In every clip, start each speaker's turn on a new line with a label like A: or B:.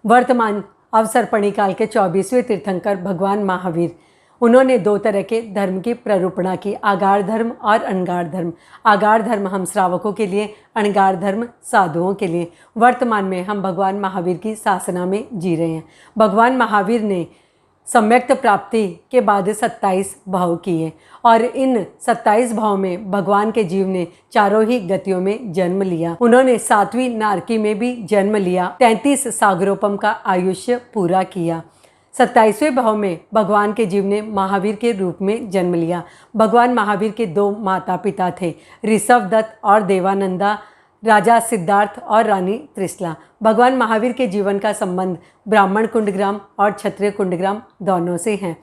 A: वर्तमान अवसर्पणी काल के 24वें तीर्थंकर भगवान महावीर, उन्होंने 2 तरह के धर्म की प्ररूपणा की, आगार धर्म और अणगार धर्म। आगार धर्म हम श्रावकों के लिए, अणगार धर्म साधुओं के लिए। वर्तमान में हम भगवान महावीर की साधना में जी रहे हैं। भगवान महावीर ने सम्यक्त प्राप्ति के बाद 27 भाव किए और इन 27 भाव में भगवान के जीव ने चारों ही गतियों में जन्म लिया। उन्होंने 7वीं नारकी में भी जन्म लिया, 33 सागरोपम का आयुष्य पूरा किया। 27वें भाव में भगवान के जीव ने महावीर के रूप में जन्म लिया। भगवान महावीर के 2 माता पिता थे, ऋषभदत्त और देवानंदा, राजा सिद्धार्थ और रानी त्रिशला। भगवान महावीर के जीवन का संबंध ब्राह्मण कुंडग्राम और क्षत्रिय कुंडग्राम दोनों से हैं।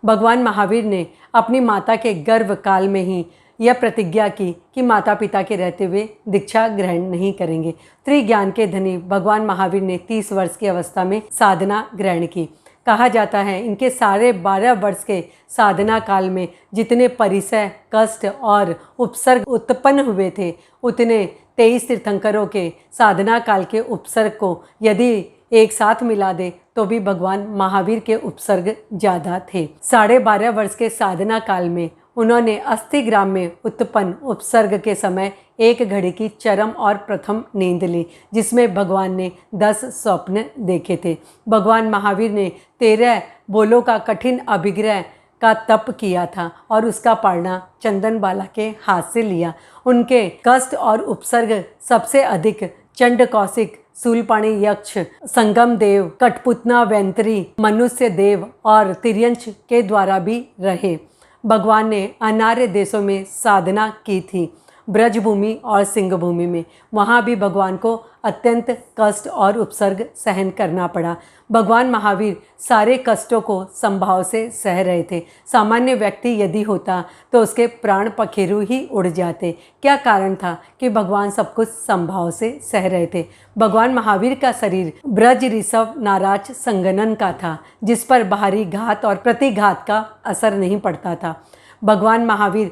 A: भगवान महावीर ने अपनी माता के गर्भ काल में ही यह प्रतिज्ञा की कि माता पिता के रहते हुए दीक्षा ग्रहण नहीं करेंगे। त्रिज्ञान के धनी भगवान महावीर ने 30 वर्ष की अवस्था में साधना ग्रहण की। कहा जाता है इनके साढ़े 12 वर्ष के साधना काल में जितने परिसय, कष्ट और उपसर्ग उत्पन्न हुए थे, उतने 23 तीर्थंकरों के साधना काल के उपसर्ग को यदि एक साथ मिला दे तो भी भगवान महावीर के उपसर्ग ज़्यादा थे। 12.5 वर्ष के साधना काल में उन्होंने अस्थिग्राम में उत्पन्न उपसर्ग के समय 1 घड़ी की चरम और प्रथम नींद ली, जिसमें भगवान ने 10 स्वप्न देखे थे। भगवान महावीर ने 13 बोलों का कठिन अभिग्रह का तप किया था और उसका पालना चंदन बाला के हाथ से लिया। उनके कष्ट और उपसर्ग सबसे अधिक चंड कौशिक, शूलपाणी यक्ष, संगम देव, कठपुतना वैंतरी, मनुष्य देव और तिर्यंच के द्वारा भी रहे। भगवान ने अनार्य देशों में साधना की थी, ब्रजभूमि और सिंहभूमि में। वहाँ भी भगवान को अत्यंत कष्ट और उपसर्ग सहन करना पड़ा। भगवान महावीर सारे कष्टों को संभाव से सह रहे थे। सामान्य व्यक्ति यदि होता तो उसके प्राण पखेरु ही उड़ जाते। क्या कारण था कि भगवान सब कुछ संभाव से सह रहे थे? भगवान महावीर का शरीर ब्रज ऋषभ नाराज संगनन का था, जिस पर बाहरी घात और प्रतिघात का असर नहीं पड़ता था। भगवान महावीर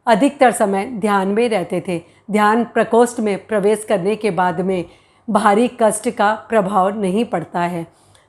A: अधिकतर समय ध्यान में रहते थे। ध्यान प्रकोष्ठ में प्रवेश करने के बाद में बाहरी कष्ट का प्रभाव नहीं पड़ता है।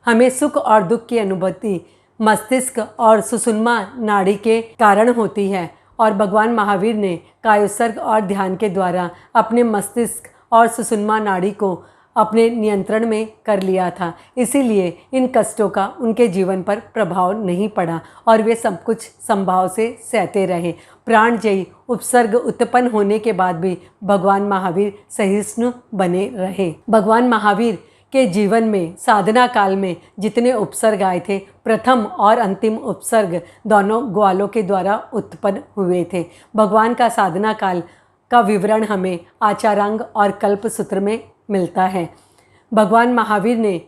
A: हमें सुख और दुख की अनुभूति मस्तिष्क और सुषुम्ना नाड़ी के कारण होती है और भगवान महावीर ने कायोत्सर्ग और ध्यान के द्वारा अपने मस्तिष्क और सुषुम्ना नाड़ी को अपने नियंत्रण में कर लिया था। इसीलिए इन कष्टों का उनके जीवन पर प्रभाव नहीं पड़ा और वे सब कुछ संभाव से सहते रहे। प्राणजयी उपसर्ग उत्पन्न होने के बाद भी भगवान महावीर सहिष्णु बने रहे। भगवान महावीर के जीवन में साधना काल में जितने उपसर्ग आए थे, प्रथम और अंतिम उपसर्ग दोनों ग्वालों के द्वारा उत्पन्न हुए थे। भगवान का साधना काल का विवरण हमें आचारांग और कल्पसूत्र में मिलता है। भगवान महावीर ने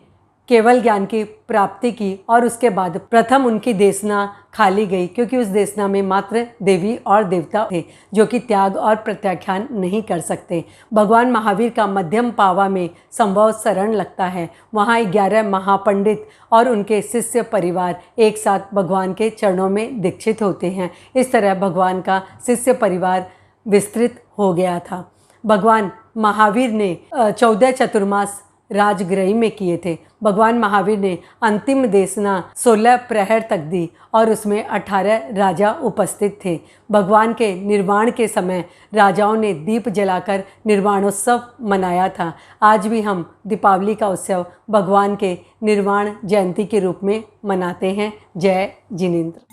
A: केवल ज्ञान की प्राप्ति की और उसके बाद प्रथम उनकी देशना खाली गई, क्योंकि उस देशना में मात्र देवी और देवता थे जो कि त्याग और प्रत्याख्यान नहीं कर सकते। भगवान महावीर का मध्यम पावा में संभव शरण लगता है। वहाँ 11 महापंडित और उनके शिष्य परिवार एक साथ भगवान के चरणों में दीक्षित होते हैं। इस तरह भगवान का शिष्य परिवार विस्तृत हो गया था। भगवान महावीर ने 14 चतुर्मास राजगृह में किए थे। भगवान महावीर ने अंतिम देशना 16 प्रहर तक दी और उसमें 18 राजा उपस्थित थे। भगवान के निर्वाण के समय राजाओं ने दीप जलाकर निर्वाणोत्सव मनाया था। आज भी हम दीपावली का उत्सव भगवान के निर्वाण जयंती के रूप में मनाते हैं। जय जिनेंद्र।